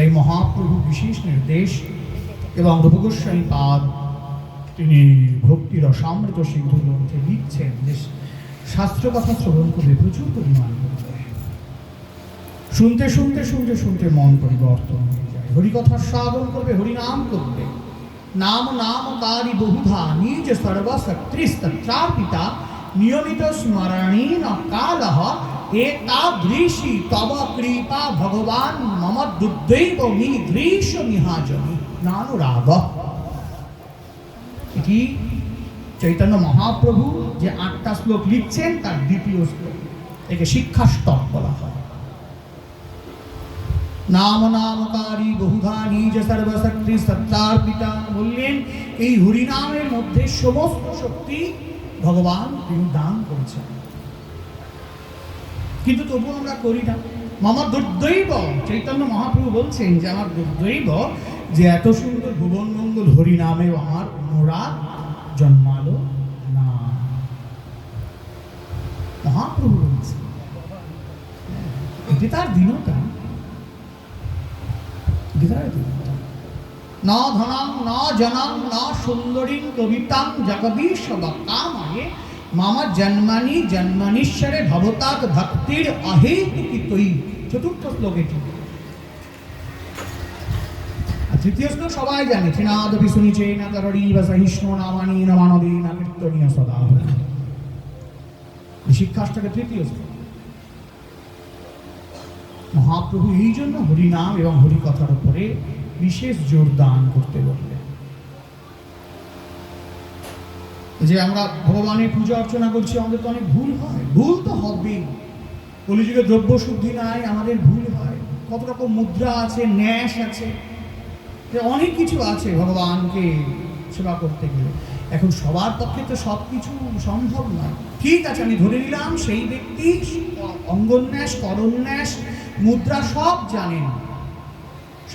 তাই মহাপ্রভু বিশেষ নির্দেশ এবং রূপ গোস্বামী পাদ তিনি ভক্তি রসামৃত সিন্ধু গ্রন্থে লিখছেন যে শাস্ত্র কথা শ্রবণ করবে প্রচুর পরিমাণ শুনতে শুনতে শুনতে শুনতে মন পরিবর্তন হয়ে যায়। হরিকথা শ্রবণ করবে, হরিনাম করবে, নাম নাম কারি বহুধা নিজ সর্বশক্তিস্তত্রার্পিতা নিয়মিত স্মরণীন কালহ এতাদৃশী তব কৃপা ভগবান মম দুর্দৈব নিদৃশ মিহাজনী নানুরাগ। এটি চৈতন্য মহাপ্রভু যে ৮টা শ্লোক লিখছেন তার দ্বিতীয় শ্লোক, একে শিক্ষাষ্টক বলা হয়। নাম নামকারী বহুধা নিজ সর্বশক্তি সত্তার্পিতা বললেন এই হরিনামের মধ্যে সমস্ত শক্তি ভগবান তিনি দান করেছেন, কিন্তু তবু আমরা করি না। মম দুর্দৈব, চৈতন্য মহাপ্রভু বলছেন যে আমার দুর্দৈব যে এত সুন্দর ভুবন মঙ্গল হরিনামেও আমার অনুরাগ জন্মালো না। মহাপ্রভু বলছেন এটি তার দীনতা, ন ধনং ন জনং ন সুন্দরীং কবিতাং জগদীশ কামায়ে মম জন্মানি জন্মনীশ্বরে ভবতাৎ ভক্তির অহেতুকিতৈ। চতুর্থ শ্লোক এটি। তৃতীয় শ্লোক সবাই জানে, ছিনাদপি শুনিচেন তরণীব সহিষ্ণু নামানি নমানদীন কীর্তনীয় সদা। শিক্ষাষ্টকের তৃতীয় শ্লোক। মহাপ্রভু এই জন্য হরিনাম এবং হরিকথার উপরে বিশেষ জোর দান করতে বললেন। যে আমরা ভগবানের পূজা অর্চনা করছি, আমাদের তো অনেক ভুল হয়, ভুল তো হবে। কলিযুগে দ্রব্য শুদ্ধি নাই, আমাদের ভুল হয়। কত রকম মুদ্রা আছে, ন্যাস আছে, অনেক কিছু আছে ভগবানকে সেবা করতে গেলে। এখন সবার পক্ষে তো সব কিছু সম্ভব নয়। ঠিক আছে, আমি ধরে নিলাম সেই ব্যক্তি অঙ্গন্যাস, করন্যাস, মুদ্রা সব জানেন,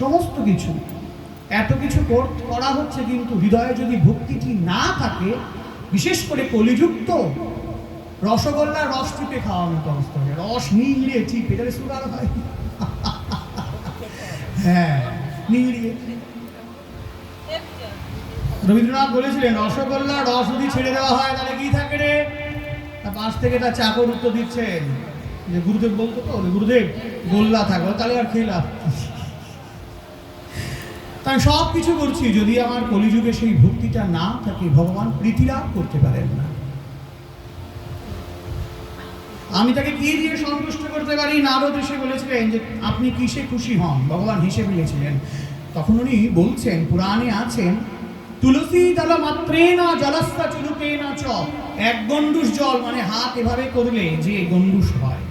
সমস্ত কিছু এত কিছু করা হচ্ছে, কিন্তু হৃদয়ে যদি ভক্তিটি না থাকে, বিশেষ করে কলিযুক্ত রসগোল্লা রস চিপে খাওয়ার মতো অবস্থা হয়। রস নিংড়িয়ে চিপে, এটা সুগার হয়। হ্যাঁ, নিংড়িয়ে। রবীন্দ্রনাথ বলেছিলেন রসগোল্লা রস যদি ছেড়ে দেওয়া হয় তাহলে কি থাকে রে? পাশ থেকে তার চাকর উত্তর দিচ্ছেন যে গুরুদেব বলতো তো, গুরুদেব গোল্লা থাকবে, তাহলে আর খেলাম। তাই সব কিছু করছি, যদি আমার কলিযুগে সেই ভক্তিটা না থাকে, ভগবান প্রীতি লাভ করতে পারেন না। আমি তাকে কি দিয়ে সন্তুষ্ট করতে পারি? নারদ এসে বলেছিলেন যে আপনি কিসে খুশি হন, ভগবান হিসেবে নিয়েছিলেন। তখন উনি বলছেন, পুরাণে আছেন, তুলসী দল মাত্রে না জলস্থা চুরুকে না চ। এক গণ্ডুষ জল, মানে হাত এভাবে করলে যে গণ্ডুষ হয়,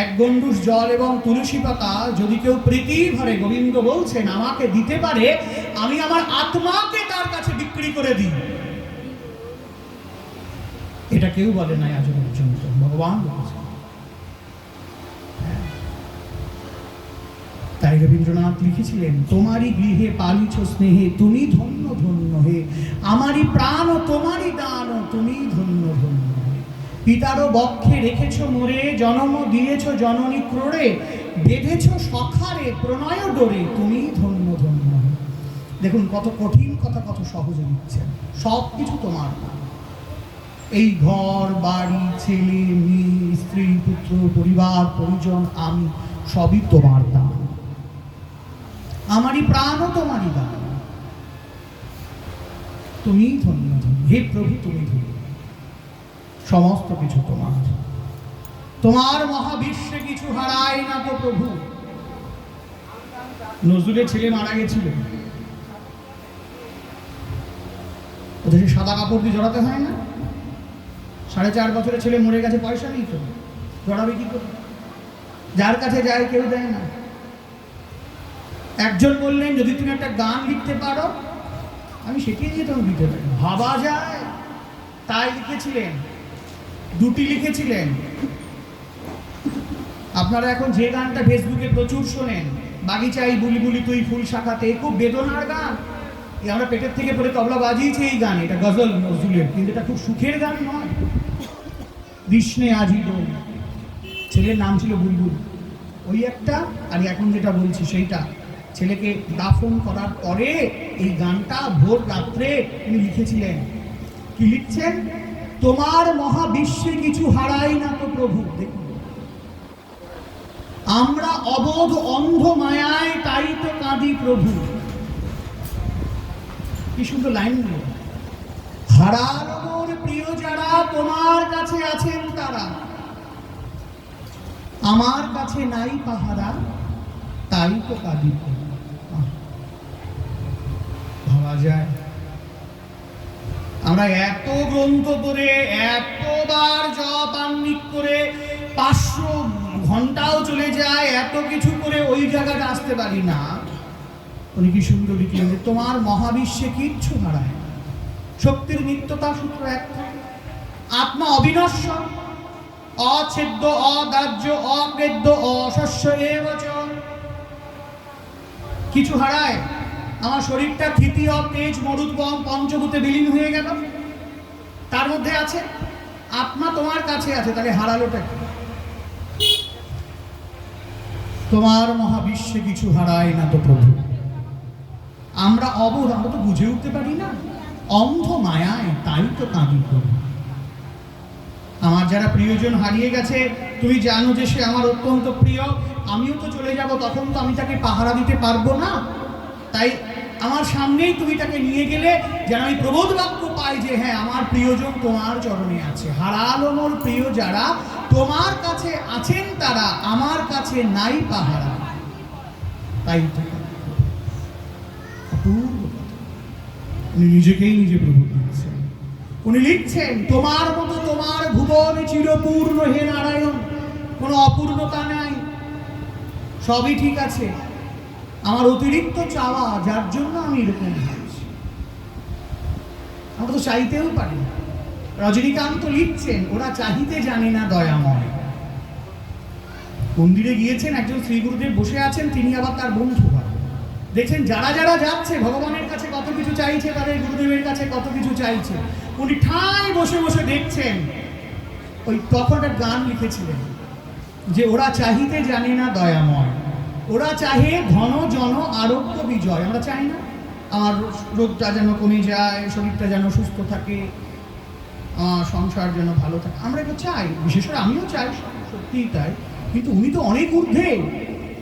এক গণ্ডুষ জল এবং তুলসী পাতা যদি কেউ প্রীতি ভরে, গোবিন্দ বলছেন, আমাকে দিতে পারে, আমি আমার আত্মাকে তার কাছে বিক্রি করে দিই। এটা কেউ বলে নাই আজ পর্যন্ত, ভগবান বলেছেন। তাই রবীন্দ্রনাথ লিখেছিলেন, তোমারই গৃহে পালিছ স্নেহে তুমি ধন্য ধন্য হে, আমারই প্রাণ তোমারই দান তুমি ধন্য ধন্য হে। পিতারও বক্ষে রেখেছ মোরে, জন্ম দিয়েছ জননী ক্রোড়ে, বেঁধেছ সখারে প্রণয় ডোরে, তুমি ধন্য ধন্য হে। দেখুন কত কঠিন কথা কত সহজে দিচ্ছেন। সব কিছু তোমার দান, এই ঘর বাড়ি, ছেলে মেয়ে, স্ত্রী পুত্র পরিবার পরিজন, আমি সবই তোমার দান, আমারই প্রাণও তোমারই দান, তুমি ধন্য ধন্য হে প্রভু, তুমি ধন্য, সমস্ত কিছু তোমার। তোমার মহাবিশ্বে কিছু হারায় না তো প্রভু। নজরুলের ছেলে মারা গেছিল, ওদের সাদা কাপড় দিয়ে জড়াতে হয় না? 4.5 বছরের ছেলে মরে গেছে, পয়সা নেই তো, জড়াবে কি করে? যার কাছে যায় কেউ দেয় না। একজন বললেন, যদি তুমি একটা গান লিখতে পারো আমি সেটি দিয়ে তোমাকে দিতে পারি। ভাবা যায়, তাই লিখেছিলেন, 2টি লিখেছিলেন। আপনারা এখন যে গানটা ফেসবুকে প্রচুর শোনেন, বাগিচায় বুলি বুলি তুই ফুল শাখাতে, খুব বেদনার গান। আমরা পেটের থেকে পড়ে তবলা বাজিয়েছি এই গান, এটা গজল নজরুলের, কিন্তু এটা খুব সুখের গান নয়। কৃষ্ণে আজি দোল, ছেলের নাম ছিল বুলবুল, ওই একটা। আর এখন যেটা বলছি সেইটা ছেলেকে দাফন করার পরে এই গানটা ভোর রাত্রে তিনি লিখেছিলেন। কি লিখছেন? তোমার মহাবিশ্বে কিছু হারাই না তো প্রভু। দেখুন, আমরা অবোধ অন্ধ মায়ায় তাই তো কাঁদি প্রভু। কি সুন্দর লাইন গুলো। হারালো মোর প্রিয় যারা তোমার কাছে আছেন তারা, আমার কাছে নাই পাহারা তাই তো কাঁদি। ভাবা যায় আমরা এত গ্রন্থ করে, এতবার জপ আহ্নিক করে, 500 ঘন্টাও চলে যায়, এত কিছু করে ওই জায়গাটা আসতে পারি না। উনি কি সুন্দর লিখলেন যে তোমার মহাবিশ্বে কিচ্ছু হারায়। শক্তির নিত্যতা সূত্র এক, আত্মা অবিনশ্বর, অছেদ্য, অদাহ্য, অবেদ্য, অশস্য এবচ। কিছু হারায়? আমার শরীরটা তৃতীয় তেজ মরুদ্গম পঞ্চভূতে বিলীন হয়ে গেল, তার মধ্যে আছে আত্মা তোমার কাছে আছে, তাহলে হারালোটা কি? তোমার মহাবিশ্বে কিছু হারায় না তো প্রভু। আমরা অবোধ, আমরা তো বুঝে উঠতে পারি না, অন্ধ মায়ায় তাই তো কাঁদি প্রভু। আমার যারা প্রিয়জন হারিয়ে গেছে, তুমি জানো যে সে আমার অত্যন্ত প্রিয়, আমিও তো চলে যাব, তখন তো আমি তাকে পাহারা দিতে পারবো না। তাই আমার সামনেই তুমি তাকে নিয়ে গেলে যেন আমি প্রবোধ বাক্য পাই যে হ্যাঁ, আমার প্রিয়জন তোমার চরণে আছে। হারালো মোর প্রিয় যারা তোমার কাছে আছেন তারা, আমার কাছে নাই পাহারা তাই তো। উনি নিজেকেই নিজে প্রভু দিচ্ছেন। উনি লিখছেন তোমার মতো তোমার ভুবন চিরপূর্ণ হে নারায়ণ, কোনো অপূর্ণতা নাই, সবই ঠিক আছে। আমার অতিরিক্ত চাওয়া, যার জন্য আমি এরকম ভাবছি। আমরা তো চাইতেও পারি। রজনীকান্ত লিখছেন ওরা চাহিতে জানে না দয়াময়। মন্দিরে গিয়েছেন, একজন শ্রী গুরুদেব বসে আছেন, তিনি আবার তার বন্ধু হয়। দেখছেন যারা যারা যাচ্ছে ভগবানের কাছে কত কিছু চাইছে, তাদের গুরুদেবের কাছে কত কিছু চাইছে। উনি ঠাই বসে বসে দেখছেন। ওই তখন একটা গান লিখেছিলেন যে ওরা চাহিতে জানে না দয়াময়, ওরা চাহে ধন জন আরোগ্য বিজয়। আমরা চাই না আমার রোগটা যেন কমে যায়, শরীরটা যেন সুস্থ থাকে, আমার সংসার যেন ভালো থাকে, আমরা এটা চাই। বিশেষ করে আমিও চাই, সত্যিই তাই। কিন্তু উনি তো অনেক ঊর্ধ্বে,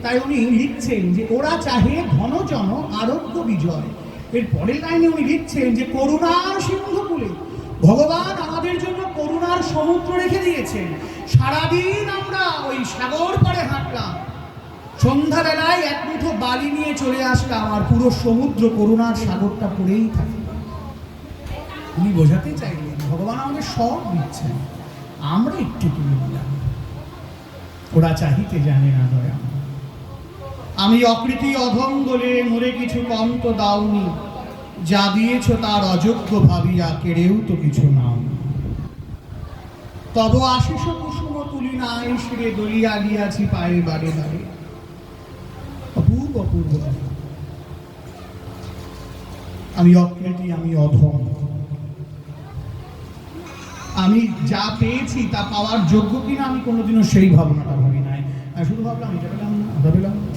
তাই উনি লিখছেন যে ওরা চাহে ধন জন আরোগ্য বিজয়। এর পরের লাইনে উনি লিখছেন যে করুণার সিন্ধুকুলে ভগবান আমাদের জন্য করুণার সমুদ্র রেখে দিয়েছেন। সারাদিন আমরা ওই সাগর পাড়ে হাঁটলাম, সন্ধ্যাবেলায় এক মুঠো বালি নিয়ে চলে আসলাম, আর পুরো সমুদ্র করুণার সাগরটা পড়েই থাকে। উনি বোঝাতে চাইলেন ভগবান আমাদের সব দিচ্ছেন, আমরা একটু তুলে নিলাম। ওরা চাহিতে জানে না দয়া, আমি অকৃতি অধম বলে মোরে কিছু কম তো দাওনি, যা দিয়েছ তার অযোগ্য ভাবিয়া কেড়েও তো কিছু নাও। তব আশিস কুসুম তুলি নাই শিরে দলিয়া গিয়াছি পায়ে বারে বারে। অপূর্ব অপূর্ব। আমি অকৃতি, আমি অধম, আমি যা পেয়েছি তা পাওয়ার যোগ্য কিনা আমি কোনোদিনও সেই ভাবনাটা ভাবি নাই। আমি শুধু ভাবলাম এটা পেলাম না, ওটা পেলাম না।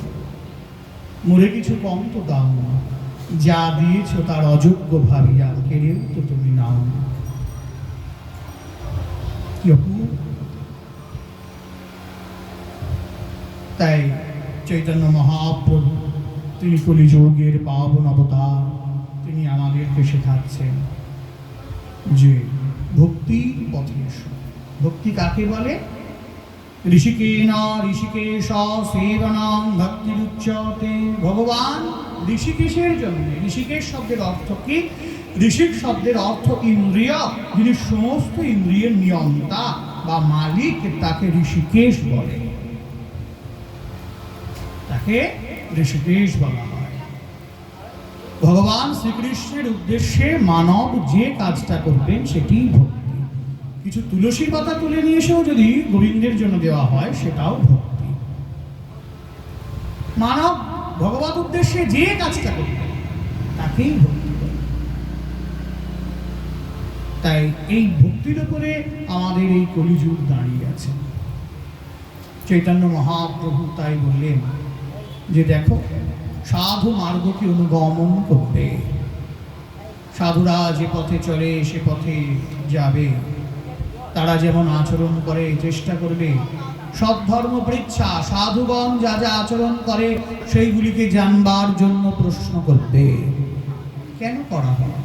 মোরে কিছু কম তো দাও না, যা দিয়েছ তার অযোগ্য ভাবিয়া কেড়েও তো তুমি নাও না। তাই চৈতন্য মহাপ্রভু তিনি কলিযুগের পাবন অবতার, তিনি আমাদেরকে শেখাচ্ছেন যে ভক্তির পথে এসো। ভক্তি কাকে বলে? ঋষিকেন ঋষিকেশ সেবনং ভক্তিরুচ্যতে। ভগবান ঋষিকেশের জন্য, ঋষিকেশ শব্দের অর্থ কি? ঋষিক শব্দের অর্থ ইন্দ্রিয়, যিনি সমস্ত ইন্দ্রিয়ের নিয়ন্তা বা মালিক, তাকে ঋষিকেশ বলে, তাকে ঋষিকেশ বলা হয়। ভগবান শ্রীকৃষ্ণের উদ্দেশ্যে মানব যে কাজটা করবেন সেটি ভক্তি। কিছু তুলসী পাতা তুলে নিয়ে এসেও যদি গোবিন্দের জন্য দেওয়া হয় সেটাও ভক্তি। মানব ভগবত উদ্দেশ্যে যে কাজটা করবে তাকেই ভক্তি করে। তাই এই ভক্তির উপরে আমাদের এই কলিযুগ দাঁড়িয়ে আছে। চৈতন্য মহাপ্রভু তাই বললেন যে দেখো সাধু মার্গকে অনুগমন করবে। সাধুরা যে পথে চলে সে পথে যাবে, তারা যেমন আচরণ করে চেষ্টা করবে সব ধর্ম পৃচ্ছা সাধুগণ যা যা আচরণ করে সেইগুলিকে জানবার জন্য প্রশ্ন করবে। কেন করা হয়?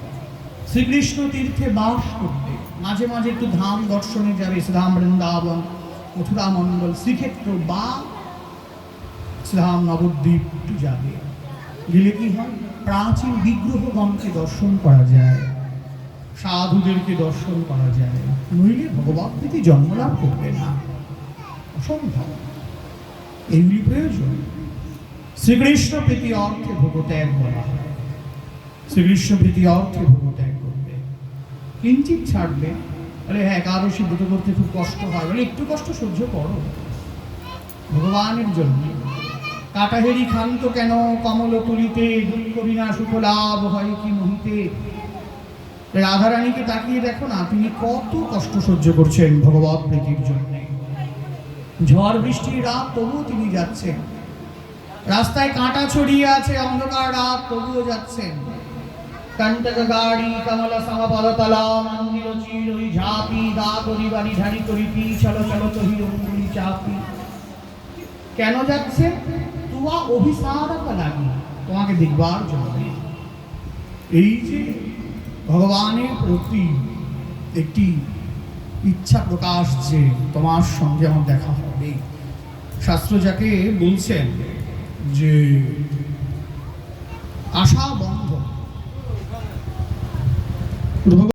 শ্রীকৃষ্ণ তীর্থে বাস করবে, মাঝে মাঝে একটু ধাম দর্শনে যাবে, শ্রীধাম বৃন্দাবন, মথুরা মণ্ডল, শ্রীক্ষেত্র বা শ্রীধাম নবদ্বীপ একটু যাবে। গেলে কি হয়? প্রাচীন বিগ্রহগণকে দর্শন করা যায়, সাধুদেরকে দর্শন করা যায়, নইলে ভগবৎ প্রীতি জন্মলাভ করবে না, অসম্ভব। এইগুলি প্রয়োজন। শ্রীকৃষ্ণ প্রীতি অর্থে ভোগত্যাগ বলা হয়। শ্রীকৃষ্ণ প্রীতি অর্থে ভোগত্যাগ করবে, কিঞ্চিত ছাড়বে। বলে হ্যাঁ একাদশী ব্রত করতে খুব কষ্ট হয়, বলে একটু কষ্ট সহ্য করো ভগবানের জন্য। কাটাহেরি খান্ত কেন কমল তুলিতে, দুঃখ বিনা সুখ লাভ হয় কি মহিতে। রাধারানীকে তাকিয়ে দেখো না, তিনি কত কষ্ট সহ্য করছেন ভগবৎ প্রীতির জন্য। ঝড় বৃষ্টির রাত তবুও তিনি যাচ্ছেন, রাস্তায় কাঁটা ছড়িয়ে আছে, অন্ধকার রাত তবুও যাচ্ছেন। কণ্টক গাড়ি কমল সমপদতলা মন্দির চিরই ঝাপি দা করিবারি ধারি করি চল চল তহি অঙ্গুলি চাপি। কেন যাচ্ছে? তোমা অভিসারক লাগি, তোমাকে দেখবার জন্য। এই যে ভগবানের প্রতি একটি ইচ্ছা প্রকাশ যে তোমার সঙ্গে আমার দেখা হবে, শাস্ত্র যাকে বলছেন যে আশা বন্ধ।